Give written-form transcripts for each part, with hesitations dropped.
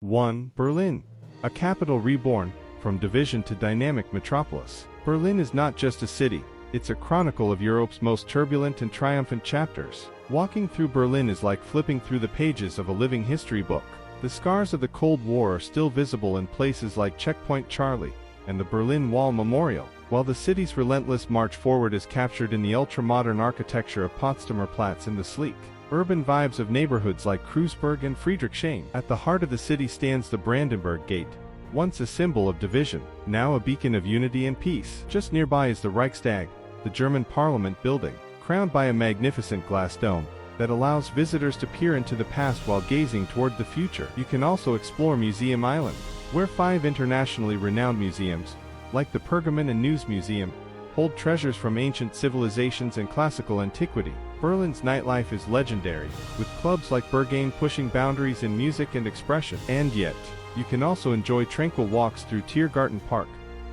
1. Berlin. A capital reborn, from division to dynamic metropolis. Berlin is not just a city, it's a chronicle of Europe's most turbulent and triumphant chapters. Walking through Berlin is like flipping through the pages of a living history book. The scars of the Cold War are still visible in places like Checkpoint Charlie and the Berlin Wall Memorial, while the city's relentless march forward is captured in the ultra-modern architecture of Potsdamer Platz and the sleek, urban vibes of neighborhoods like Kreuzberg and Friedrichshain. At the heart of the city stands the Brandenburg Gate, once a symbol of division, now a beacon of unity and peace. Just nearby is the Reichstag, the German parliament building, crowned by a magnificent glass dome that allows visitors to peer into the past while gazing toward the future. You can also explore Museum Island, where 5 internationally renowned museums, like the Pergamon and News Museum, hold treasures from ancient civilizations and classical antiquity. Berlin's nightlife is legendary, with clubs like Berghain pushing boundaries in music and expression. And yet, you can also enjoy tranquil walks through Tiergarten Park,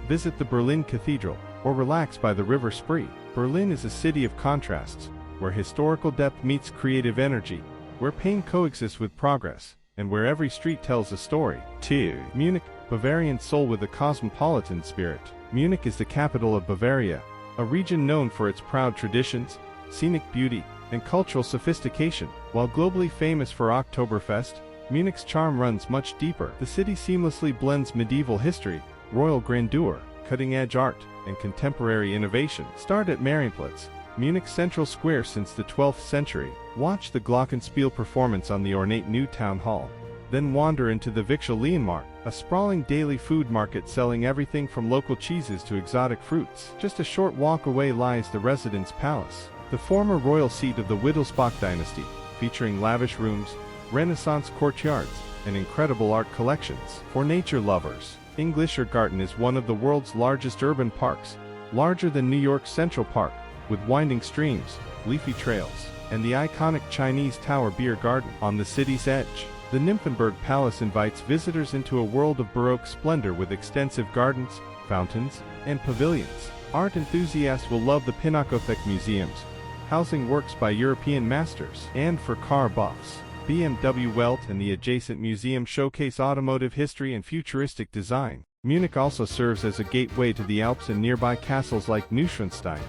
visit the Berlin Cathedral, or relax by the River Spree. Berlin is a city of contrasts, where historical depth meets creative energy, where pain coexists with progress, and where every street tells a story. 2. Munich. Bavarian soul with a cosmopolitan spirit. Munich is the capital of Bavaria, a region known for its proud traditions, scenic beauty, and cultural sophistication. While globally famous for Oktoberfest, Munich's charm runs much deeper. The city seamlessly blends medieval history, royal grandeur, cutting-edge art, and contemporary innovation. Start at Marienplatz, Munich's central square since the 12th century. Watch the Glockenspiel performance on the ornate new town hall. Then wander into the Victualienmarkt, a sprawling daily food market selling everything from local cheeses to exotic fruits. Just a short walk away lies the Residence Palace, the former royal seat of the Wittelsbach dynasty, featuring lavish rooms, Renaissance courtyards, and incredible art collections. For nature lovers, Englischer Garten is one of the world's largest urban parks, larger than New York's Central Park, with winding streams, leafy trails, and the iconic Chinese Tower Beer Garden. On the city's edge, the Nymphenburg Palace invites visitors into a world of Baroque splendor with extensive gardens, fountains, and pavilions. Art enthusiasts will love the Pinakothek museums, housing works by European masters. And for car buffs, BMW Welt and the adjacent museum showcase automotive history and futuristic design. Munich also serves as a gateway to the Alps and nearby castles like Neuschwanstein,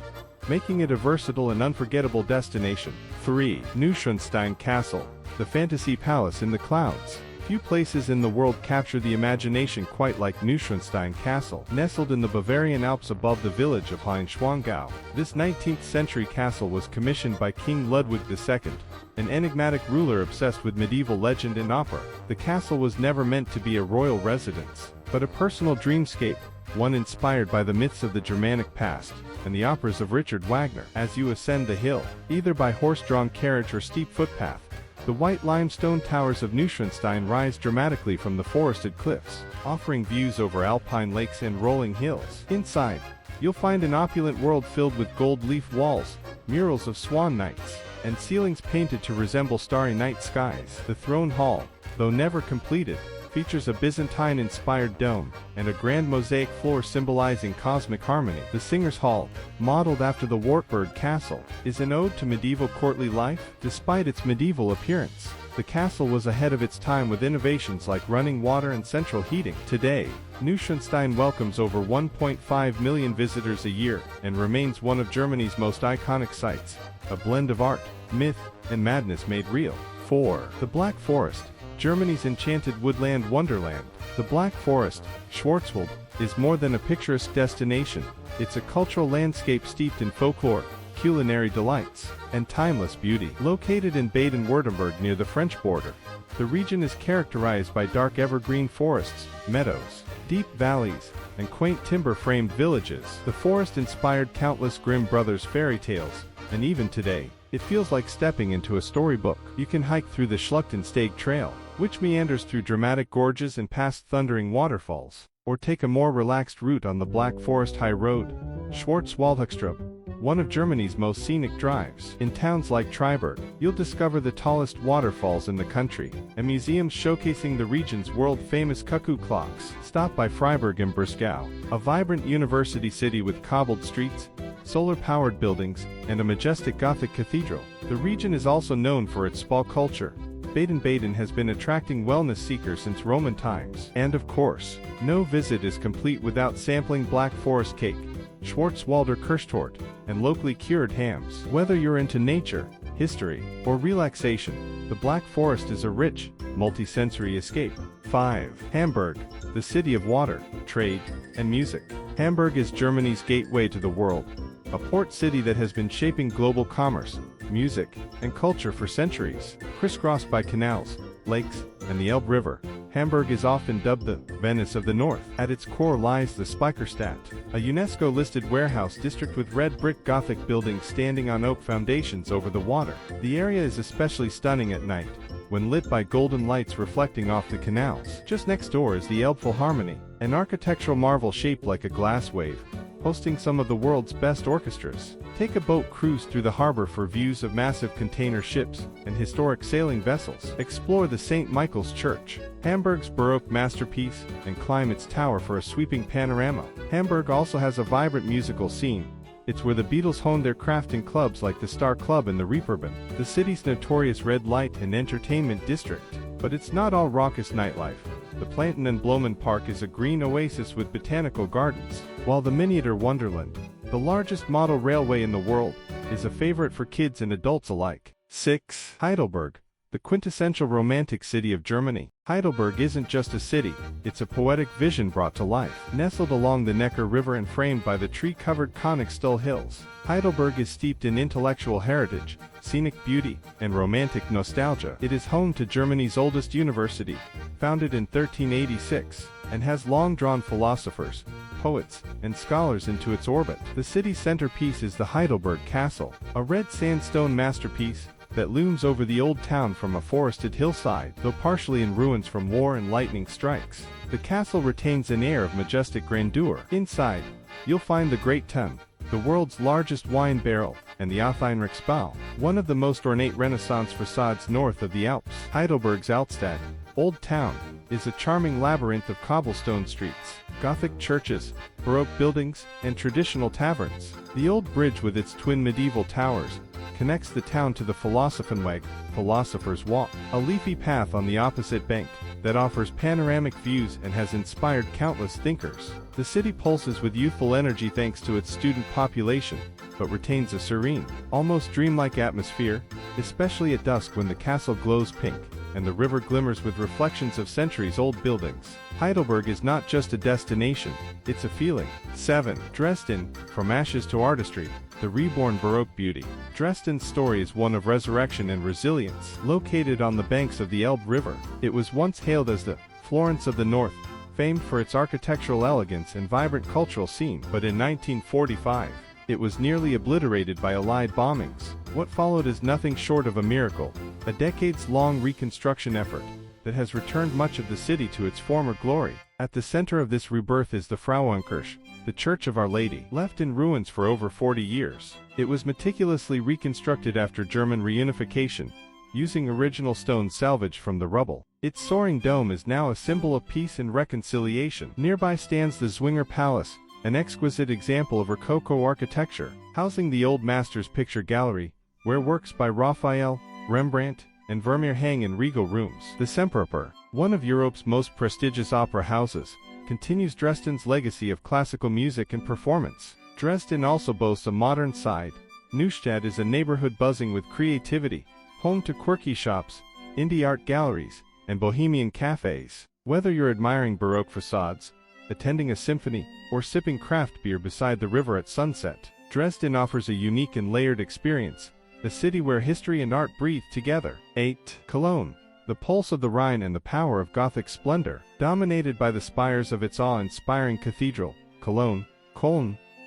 making it a versatile and unforgettable destination. 3. Neuschwanstein Castle, the fantasy palace in the clouds. Few places in the world capture the imagination quite like Neuschwanstein Castle. Nestled in the Bavarian Alps above the village of Schwangau, this 19th century castle was commissioned by King Ludwig II, an enigmatic ruler obsessed with medieval legend and opera. The castle was never meant to be a royal residence, but a personal dreamscape, one inspired by the myths of the Germanic past and the operas of Richard Wagner. As you ascend the hill, either by horse-drawn carriage or steep footpath, the white limestone towers of Neuschwanstein rise dramatically from the forested cliffs, offering views over alpine lakes and rolling hills. Inside, you'll find an opulent world filled with gold leaf walls, murals of swan knights, and ceilings painted to resemble starry night skies. The throne hall, though never completed, features a Byzantine-inspired dome and a grand mosaic floor symbolizing cosmic harmony. The Singers' Hall, modeled after the Wartburg Castle, is an ode to medieval courtly life. Despite its medieval appearance, the castle was ahead of its time with innovations like running water and central heating. Today, Neuschwanstein welcomes over 1.5 million visitors a year and remains one of Germany's most iconic sites, a blend of art, myth, and madness made real. 4. The Black Forest, Germany's enchanted woodland wonderland. The Black Forest, Schwarzwald, is more than a picturesque destination. It's a cultural landscape steeped in folklore, culinary delights, and timeless beauty. Located in Baden-Württemberg near the French border, the region is characterized by dark evergreen forests, meadows, deep valleys, and quaint timber-framed villages. The forest inspired countless Grimm brothers fairy tales, and even today, it feels like stepping into a storybook. You can hike through the Schluchtensteg Trail, which meanders through dramatic gorges and past thundering waterfalls, or take a more relaxed route on the Black Forest High Road, Schwarzwaldhochstraße, one of Germany's most scenic drives. In towns like Triberg, you'll discover the tallest waterfalls in the country, and museums showcasing the region's world-famous cuckoo clocks. Stop by Freiburg im Breisgau, a vibrant university city with cobbled streets, solar-powered buildings, and a majestic Gothic cathedral. The region is also known for its spa culture, Baden-Baden has been attracting wellness seekers since Roman times. And of course, no visit is complete without sampling Black Forest cake, Schwarzwälder Kirschtorte, and locally cured hams. Whether you're into nature, history, or relaxation, the Black Forest is a rich, multi-sensory escape. 5. Hamburg, the city of water, trade, and music. Hamburg is Germany's gateway to the world, a port city that has been shaping global commerce, music, and culture for centuries. Crisscrossed by canals, lakes, and the Elbe River, Hamburg is often dubbed the Venice of the North. At its core lies the Speicherstadt, a UNESCO-listed warehouse district with red brick Gothic buildings standing on oak foundations over the water. The area is especially stunning at night, when lit by golden lights reflecting off the canals. Just next door is the Elbphilharmonie, an architectural marvel shaped like a glass wave, hosting some of the world's best orchestras. Take a boat cruise through the harbor for views of massive container ships and historic sailing vessels. Explore the St. Michael's Church, Hamburg's Baroque masterpiece, and climb its tower for a sweeping panorama. Hamburg also has a vibrant musical scene. It's where the Beatles honed their craft in clubs like the Star Club and the Reeperbahn, the city's notorious red light and entertainment district. But it's not all raucous nightlife. The Planten and Blumen Park is a green oasis with botanical gardens, while the Miniatur Wonderland, the largest model railway in the world, is a favorite for kids and adults alike. 6. Heidelberg, the quintessential romantic city of Germany. Heidelberg isn't just a city, it's a poetic vision brought to life. Nestled along the Neckar River and framed by the tree-covered Königsstuhl Hills, Heidelberg is steeped in intellectual heritage, scenic beauty, and romantic nostalgia. It is home to Germany's oldest university, founded in 1386, and has long drawn philosophers, poets, and scholars into its orbit. The city's centerpiece is the Heidelberg Castle, a red sandstone masterpiece that looms over the old town from a forested hillside. Though partially in ruins from war and lightning strikes, the castle retains an air of majestic grandeur. Inside, you'll find the Great Tun, the world's largest wine barrel, and the Athenrichsbau, one of the most ornate Renaissance facades north of the Alps. Heidelberg's Altstadt, Old Town, is a charming labyrinth of cobblestone streets, Gothic churches, Baroque buildings, and traditional taverns. The old bridge with its twin medieval towers connects the town to the Philosophenweg, Philosopher's Walk, a leafy path on the opposite bank that offers panoramic views and has inspired countless thinkers. The city pulses with youthful energy thanks to its student population, but retains a serene, almost dreamlike atmosphere, especially at dusk when the castle glows pink and the river glimmers with reflections of centuries-old buildings. Heidelberg is not just a destination, it's a feeling. 7. Dresden, from ashes to artistry, the reborn Baroque beauty. Dresden's story is one of resurrection and resilience. Located on the banks of the Elbe River, it was once hailed as the Florence of the North, famed for its architectural elegance and vibrant cultural scene. But in 1945, it was nearly obliterated by Allied bombings. What followed is nothing short of a miracle, a decades-long reconstruction effort that has returned much of the city to its former glory. At the center of this rebirth is the Frauenkirche, the Church of Our Lady. Left in ruins for over 40 years, it was meticulously reconstructed after German reunification, using original stone salvaged from the rubble. Its soaring dome is now a symbol of peace and reconciliation. Nearby stands the Zwinger Palace, an exquisite example of Rococo architecture, housing the Old Masters Picture Gallery, where works by Raphael, Rembrandt, and Vermeer hang in regal rooms. The Semperoper, one of Europe's most prestigious opera houses, continues Dresden's legacy of classical music and performance. Dresden also boasts a modern side. Neustadt is a neighborhood buzzing with creativity, home to quirky shops, indie art galleries, and bohemian cafes. Whether you're admiring Baroque facades, attending a symphony, or sipping craft beer beside the river at sunset, Dresden offers a unique and layered experience, a city where history and art breathe together. 8. Cologne, the pulse of the Rhine and the power of Gothic splendor. Dominated by the spires of its awe-inspiring cathedral, Cologne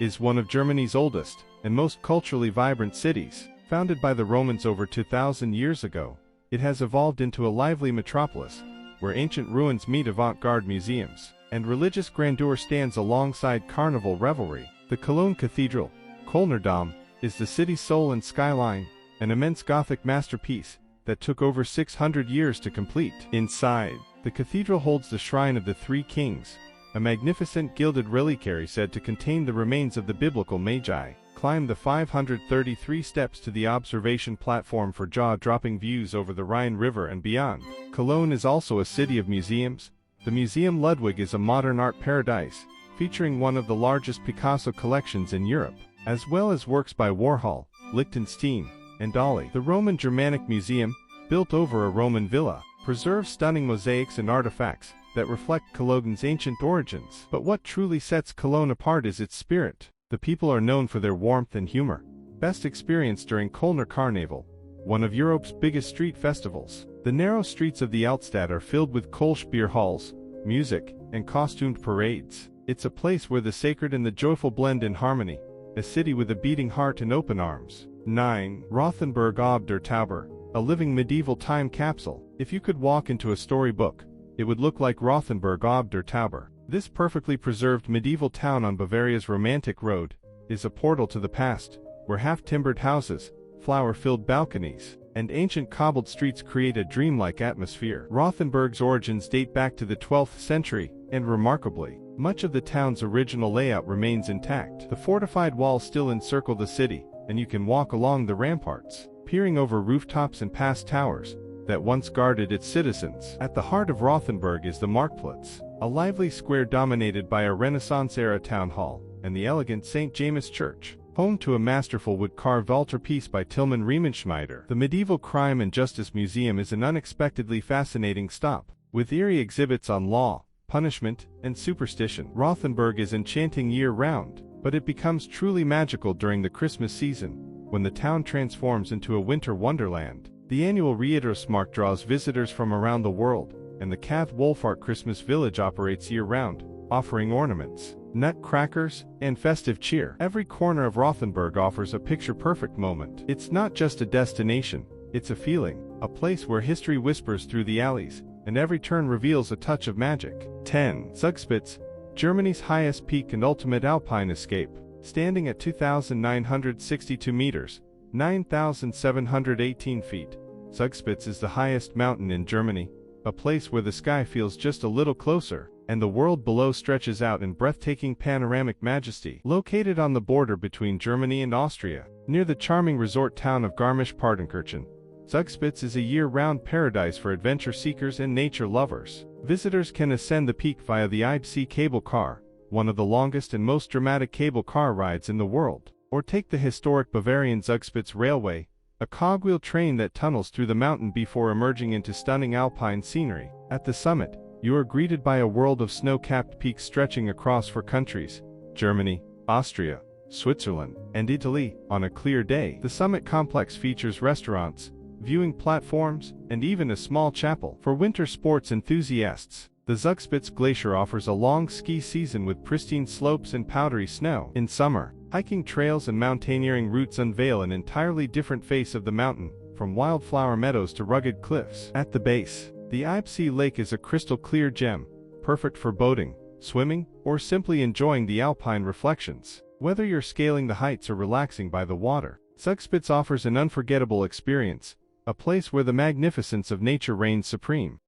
is one of Germany's oldest and most culturally vibrant cities. Founded by the Romans over 2,000 years ago, it has evolved into a lively metropolis, where ancient ruins meet avant-garde museums, and religious grandeur stands alongside carnival revelry. The Cologne Cathedral, Kölner Dom, is the city's soul and skyline, an immense Gothic masterpiece that took over 600 years to complete. Inside, the cathedral holds the Shrine of the Three Kings, a magnificent gilded reliquary said to contain the remains of the biblical Magi. climb the 533 steps to the observation platform for jaw-dropping views over the Rhine River and beyond. Cologne is also a city of museums. The Museum Ludwig is a modern art paradise, featuring one of the largest Picasso collections in Europe, as well as works by Warhol, Lichtenstein, and Dali. The Roman Germanic Museum, built over a Roman villa, preserves stunning mosaics and artifacts that reflect Cologne's ancient origins. But what truly sets Cologne apart is its spirit. The people are known for their warmth and humor, best experienced during Kölner Carnival, one of Europe's biggest street festivals. The narrow streets of the Altstadt are filled with Kölsch beer halls, music, and costumed parades. It's a place where the sacred and the joyful blend in harmony, a city with a beating heart and open arms. 9. Rothenburg ob der Tauber, a living medieval time capsule. If you could walk into a storybook, it would look like Rothenburg ob der Tauber. This perfectly preserved medieval town on Bavaria's romantic road is a portal to the past, where half-timbered houses, flower-filled balconies, and ancient cobbled streets create a dreamlike atmosphere. Rothenburg's origins date back to the 12th century, and remarkably, much of the town's original layout remains intact. The fortified walls still encircle the city, and you can walk along the ramparts, peering over rooftops and past towers that once guarded its citizens. At the heart of Rothenburg is the Marktplatz, a lively square dominated by a Renaissance-era town hall and the elegant St. James Church, home to a masterful wood-carved altarpiece by Tilman Riemenschneider. The Medieval Crime and Justice Museum is an unexpectedly fascinating stop, with eerie exhibits on law, punishment, and superstition. Rothenburg is enchanting year-round, but it becomes truly magical during the Christmas season, when the town transforms into a winter wonderland. The annual Reiterungsmarkt draws visitors from around the world, and the Kath Wolfart Christmas Village operates year-round, offering ornaments, nutcrackers, and festive cheer. Every corner of Rothenburg offers a picture-perfect moment. It's not just a destination, it's a feeling, a place where history whispers through the alleys, and every turn reveals a touch of magic. 10. Zugspitze, Germany's highest peak and ultimate alpine escape. Standing at 2,962 meters, 9,718 feet, Zugspitze is the highest mountain in Germany, a place where the sky feels just a little closer, and the world below stretches out in breathtaking panoramic majesty. Located on the border between Germany and Austria, near the charming resort town of Garmisch-Partenkirchen, Zugspitze is a year-round paradise for adventure seekers and nature lovers. Visitors can ascend the peak via the Eibsee cable car, one of the longest and most dramatic cable car rides in the world, or take the historic Bavarian Zugspitze Railway, a cogwheel train that tunnels through the mountain before emerging into stunning alpine scenery. At the summit, you are greeted by a world of snow-capped peaks stretching across four countries: Germany, Austria, Switzerland, and Italy. On a clear day, the summit complex features restaurants, viewing platforms, and even a small chapel. For winter sports enthusiasts, the Zugspitze Glacier offers a long ski season with pristine slopes and powdery snow. In summer, hiking trails and mountaineering routes unveil an entirely different face of the mountain, from wildflower meadows to rugged cliffs. At the base, the Eibsee Lake is a crystal-clear gem, perfect for boating, swimming, or simply enjoying the alpine reflections. Whether you're scaling the heights or relaxing by the water, Zugspitze offers an unforgettable experience, a place where the magnificence of nature reigns supreme.